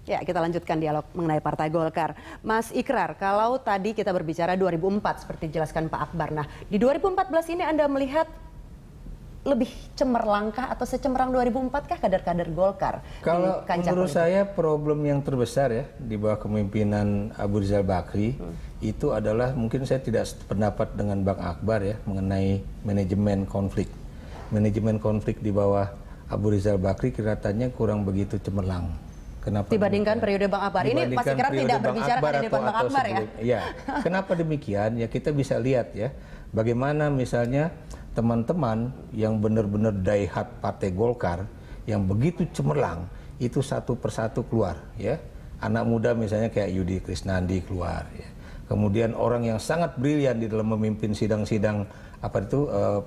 Ya, kita lanjutkan dialog mengenai Partai Golkar. Mas Ikrar, kalau tadi kita berbicara 2004 seperti dijelaskan Pak Akbar. Nah, di 2014 ini Anda melihat lebih cemerlangkah atau secemerlang 2004 kah kader-kader Golkar? Kalau menurut saya problem yang terbesar ya di bawah kepemimpinan Abu Rizal Bakri itu adalah, mungkin saya tidak sependapat dengan Bang Akbar ya mengenai manajemen konflik. Manajemen konflik di bawah Abu Rizal Bakri kelihatannya kurang begitu cemerlang. Kenapa dibandingkan periode Bang Akbar? Ini Mas Ikrar tidak berbicara pada depan Bang Akbar ya? Ya, kenapa demikian? Ya kita bisa lihat ya, bagaimana misalnya teman-teman yang benar-benar daihat Partai Golkar yang begitu cemerlang itu satu persatu keluar ya. Anak muda misalnya kayak Yudi Krisnandi keluar ya. Kemudian orang yang sangat brilian di dalam memimpin sidang-sidang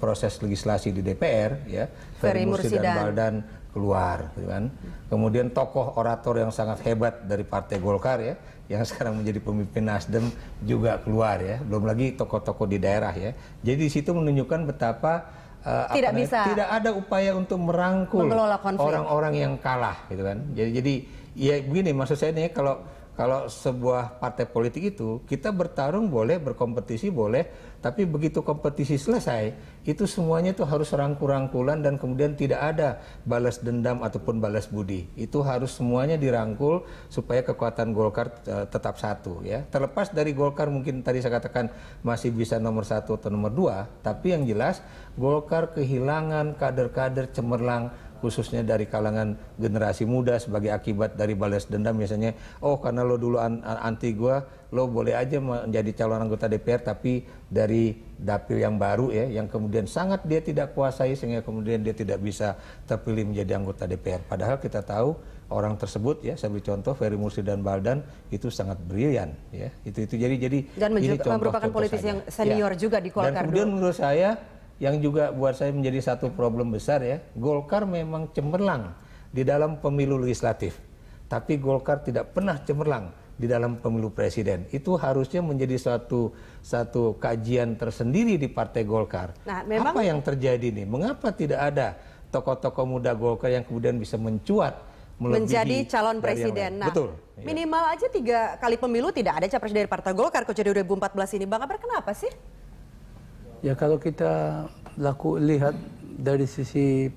proses legislasi di DPR ya, Ferry Mursi dan Baldan keluar gitu kan. Kemudian tokoh orator yang sangat hebat dari Partai Golkar ya, yang sekarang menjadi pemimpin Nasdem juga keluar ya. Belum lagi tokoh-tokoh di daerah ya. Jadi di situ menunjukkan betapa tidak ada upaya untuk merangkul orang-orang yang kalah gitu kan. Jadi ya begini, maksud saya nih, kalau sebuah partai politik itu kita bertarung boleh, berkompetisi boleh, tapi begitu kompetisi selesai itu semuanya itu harus rangkul-rangkulan dan kemudian tidak ada balas dendam ataupun balas budi. Itu harus semuanya dirangkul supaya kekuatan Golkar tetap satu ya. Terlepas dari Golkar mungkin tadi saya katakan masih bisa nomor 1 atau nomor 2, tapi yang jelas Golkar kehilangan kader-kader cemerlang khususnya dari kalangan generasi muda sebagai akibat dari balas dendam. Misalnya, oh karena lo dulu anti gua, lo boleh aja menjadi calon anggota DPR tapi dari dapil yang baru ya, yang kemudian sangat dia tidak kuasai sehingga kemudian dia tidak bisa terpilih menjadi anggota DPR. Padahal kita tahu orang tersebut ya, saya beri contoh Ferry Mursi dan Baldan itu sangat brilian ya. Itu jadi dan merupakan politisi yang senior ya, juga di Golkar. Dan kemudian menurut saya yang juga buat saya menjadi satu problem besar ya, Golkar memang cemerlang di dalam pemilu legislatif, tapi Golkar tidak pernah cemerlang di dalam pemilu presiden. Itu harusnya menjadi satu kajian tersendiri di Partai Golkar. Nah, memang apa yang terjadi nih? Mengapa tidak ada tokoh-tokoh muda Golkar yang kemudian bisa mencuat menjadi calon presiden? Nah, betul. Minimal aja 3 kali pemilu tidak ada capres dari Partai Golkar kecuali 2014 ini. Bang Akbar, kenapa sih? Ya kalau kita lihat dari sisi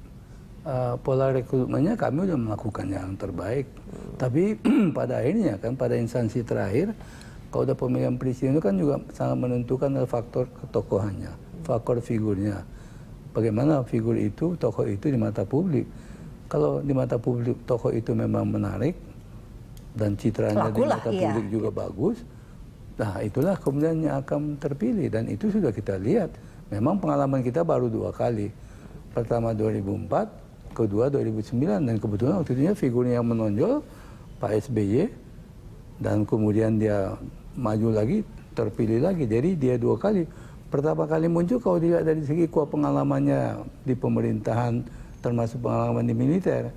pola rekrutmennya, kami sudah melakukan yang terbaik. Tapi pada akhirnya kan, pada instansi terakhir, kalau udah pemilihan presiden itu kan juga sangat menentukan faktor ketokohannya, faktor figurnya. Bagaimana figur itu, tokoh itu di mata publik. Kalau di mata publik tokoh itu memang menarik dan citranya di mata publik juga bagus, nah itulah kemudian yang akan terpilih. Dan itu sudah kita lihat. Memang pengalaman kita baru 2 kali. Pertama 2004, kedua 2009. Dan kebetulan waktu itu figurnya yang menonjol Pak SBY. Dan kemudian dia maju lagi, terpilih lagi. Jadi dia 2 kali. Pertama kali muncul kalau dilihat dari segi pengalamannya di pemerintahan, termasuk pengalaman di militer.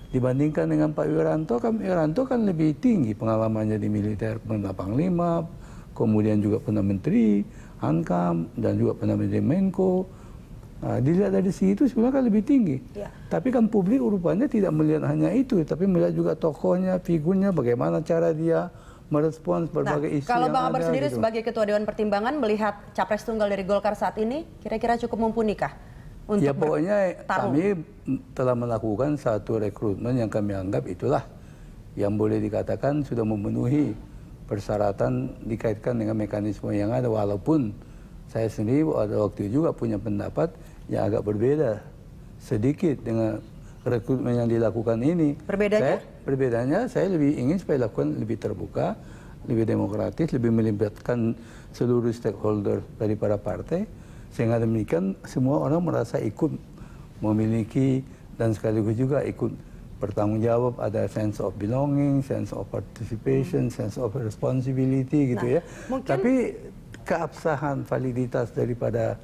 Dibandingkan dengan Pak Wiranto kan lebih tinggi pengalamannya di militer. Pernah Panglima, kemudian juga pernah Menteri, Hankam, dan juga pernah menjadi Menko. Nah, dilihat dari sisi itu sebenarnya kan lebih tinggi. Ya. Tapi kan publik rupanya tidak melihat hanya itu, tapi melihat juga tokohnya, figurnya, bagaimana cara dia merespons berbagai isu yang ada. Kalau Bang Akbar sendiri sebagai Ketua Dewan Pertimbangan melihat capres tunggal dari Golkar saat ini, kira-kira cukup mumpuni kah? Ya pokoknya kami telah melakukan satu rekrutmen yang kami anggap itulah yang boleh dikatakan sudah memenuhi persyaratan dikaitkan dengan mekanisme yang ada, walaupun saya sendiri pada waktu itu juga punya pendapat yang agak berbeda sedikit dengan rekrutmen yang dilakukan ini. Perbedaannya saya lebih ingin supaya dilakukan lebih terbuka, lebih demokratis, lebih melibatkan seluruh stakeholder daripada partai, sehingga demikian semua orang merasa ikut memiliki dan sekaligus juga ikut bertanggung jawab, ada sense of belonging, sense of participation, sense of responsibility gitu ya. Tapi keabsahan, validitas daripada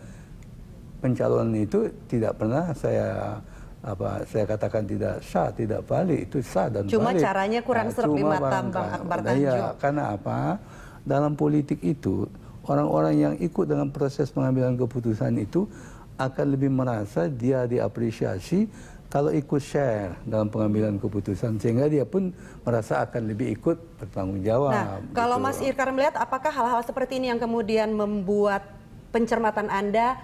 pencalonan itu tidak pernah saya katakan tidak sah, tidak valid. Itu sah dan valid. Cuma caranya kurang serap di mata Bang Akbar Tanjung. Ya, karena apa? Dalam politik itu orang-orang yang ikut dalam proses pengambilan keputusan itu akan lebih merasa dia diapresiasi kalau ikut share dalam pengambilan keputusan, sehingga dia pun merasa akan lebih ikut bertanggung jawab. Nah, kalau gitu. Mas Ikrar melihat apakah hal-hal seperti ini yang kemudian membuat pencermatan Anda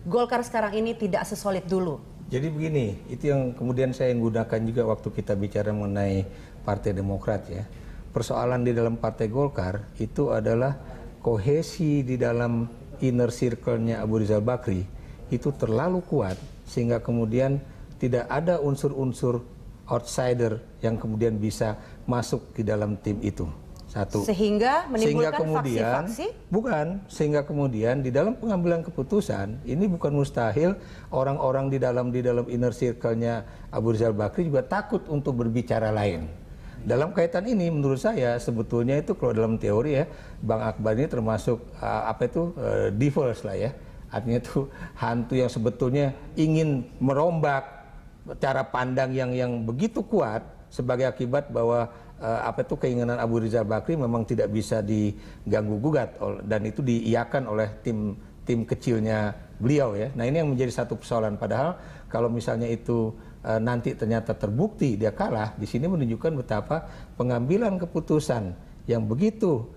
Golkar sekarang ini tidak sesolid dulu? Jadi begini, itu yang kemudian saya gunakan juga waktu kita bicara mengenai Partai Demokrat ya. Persoalan di dalam Partai Golkar itu adalah kohesi di dalam inner circle-nya Abu Rizal Bakri itu terlalu kuat sehingga kemudian tidak ada unsur-unsur outsider yang kemudian bisa masuk di dalam tim itu. Satu. Sehingga menimbulkan kemudian, faksi-faksi? Bukan, sehingga kemudian di dalam pengambilan keputusan ini bukan mustahil orang-orang di dalam inner circle-nya Abu Rizal Bakri juga takut untuk berbicara lain. Dalam kaitan ini menurut saya sebetulnya itu kalau dalam teori ya Bang Akbar ini termasuk devils lah ya. Artinya itu hantu yang sebetulnya ingin merombak cara pandang yang begitu kuat sebagai akibat bahwa keinginan Abu Rizal Bakri memang tidak bisa diganggu gugat dan itu diiyakan oleh tim kecilnya beliau ya. Nah ini yang menjadi satu persoalan. Padahal kalau misalnya itu nanti ternyata terbukti dia kalah, di sini menunjukkan betapa pengambilan keputusan yang begitu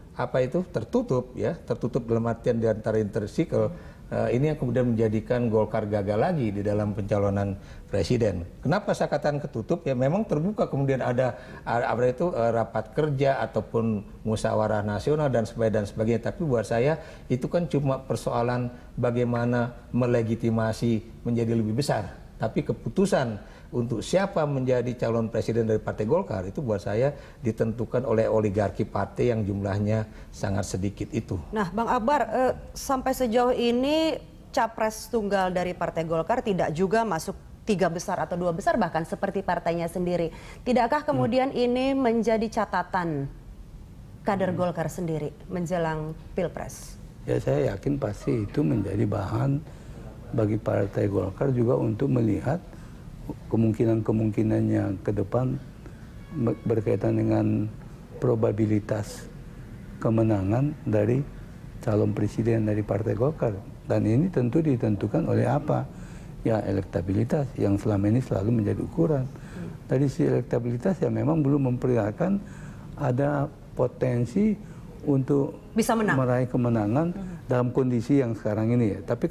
tertutup ya, tertutup dalam artian di antara intersikel. Ini yang kemudian menjadikan Golkar gagal lagi di dalam pencalonan presiden. Kenapa saya katakan ketutup? Ya memang terbuka kemudian ada rapat kerja ataupun musyawarah nasional dan sebagainya. Tapi buat saya itu kan cuma persoalan bagaimana melegitimasi menjadi lebih besar. Tapi keputusan untuk siapa menjadi calon presiden dari Partai Golkar itu buat saya ditentukan oleh oligarki partai yang jumlahnya sangat sedikit itu. Nah, Bang Akbar, sampai sejauh ini capres tunggal dari Partai Golkar tidak juga masuk 3 besar atau 2 besar bahkan seperti partainya sendiri. Tidakkah kemudian ini menjadi catatan kader Golkar sendiri menjelang Pilpres? Ya saya yakin pasti itu menjadi bahan bagi Partai Golkar juga untuk melihat kemungkinan-kemungkinannya ke depan berkaitan dengan probabilitas kemenangan dari calon presiden dari Partai Golkar. Dan ini tentu ditentukan oleh apa? Ya elektabilitas yang selama ini selalu menjadi ukuran. Dari si elektabilitas ya memang belum memperlihatkan ada potensi untuk bisa meraih kemenangan dalam kondisi yang sekarang ini ya. Tapi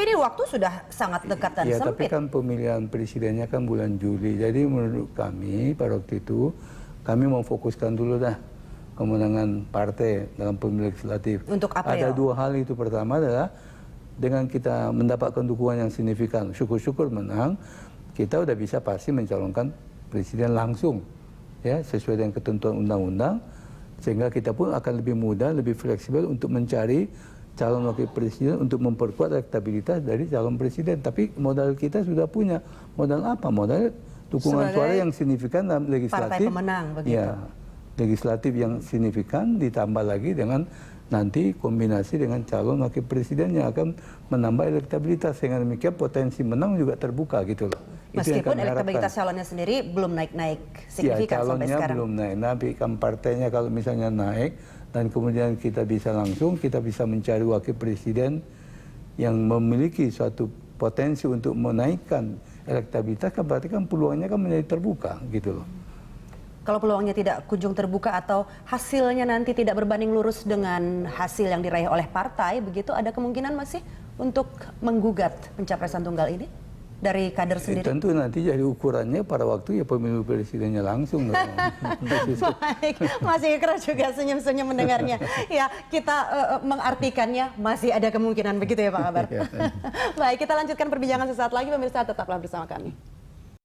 ini waktu sudah sangat dekat dan ya, sempit. tapi kan pemilihan presidennya kan bulan Juli. Jadi menurut kami pada waktu itu kami mau fokuskan dulu dah kemenangan partai dalam pemilu legislatif. Untuk April. Ada 2 hal itu. Pertama adalah dengan kita mendapatkan dukungan yang signifikan, syukur-syukur menang, kita udah bisa pasti mencalonkan presiden langsung ya sesuai dengan ketentuan undang-undang. Sehingga kita pun akan lebih mudah, lebih fleksibel untuk mencari calon wakil presiden untuk memperkuat elektabilitas dari calon presiden. Tapi modal kita sudah punya. Modal apa? Modal dukungan suara yang signifikan dalam legislatif. Partai pemenang begitu. Ya, legislatif yang signifikan ditambah lagi dengan nanti kombinasi dengan calon wakil presiden yang akan menambah elektabilitas. Sehingga demikian potensi menang juga terbuka gitu loh. Meskipun elektabilitas calonnya sendiri belum naik-naik signifikan ya, sampai sekarang. calonnya belum naik, tapi kan partainya kalau misalnya naik dan kemudian kita bisa langsung, kita bisa mencari wakil presiden yang memiliki suatu potensi untuk menaikkan elektabilitas, kan berarti kan peluangnya kan menjadi terbuka gitu loh. Kalau peluangnya tidak kunjung terbuka atau hasilnya nanti tidak berbanding lurus dengan hasil yang diraih oleh partai, begitu ada kemungkinan masih untuk menggugat pencapresan tunggal ini? Dari kader sendiri? Tentu nanti jadi ukurannya pada waktu ya pemilu presidennya langsung. Baik, Mas Ikrar juga senyum-senyum mendengarnya. Ya, kita mengartikannya masih ada kemungkinan begitu ya Pak Akbar. Baik, kita lanjutkan perbincangan sesaat lagi, pemirsa tetaplah bersama kami.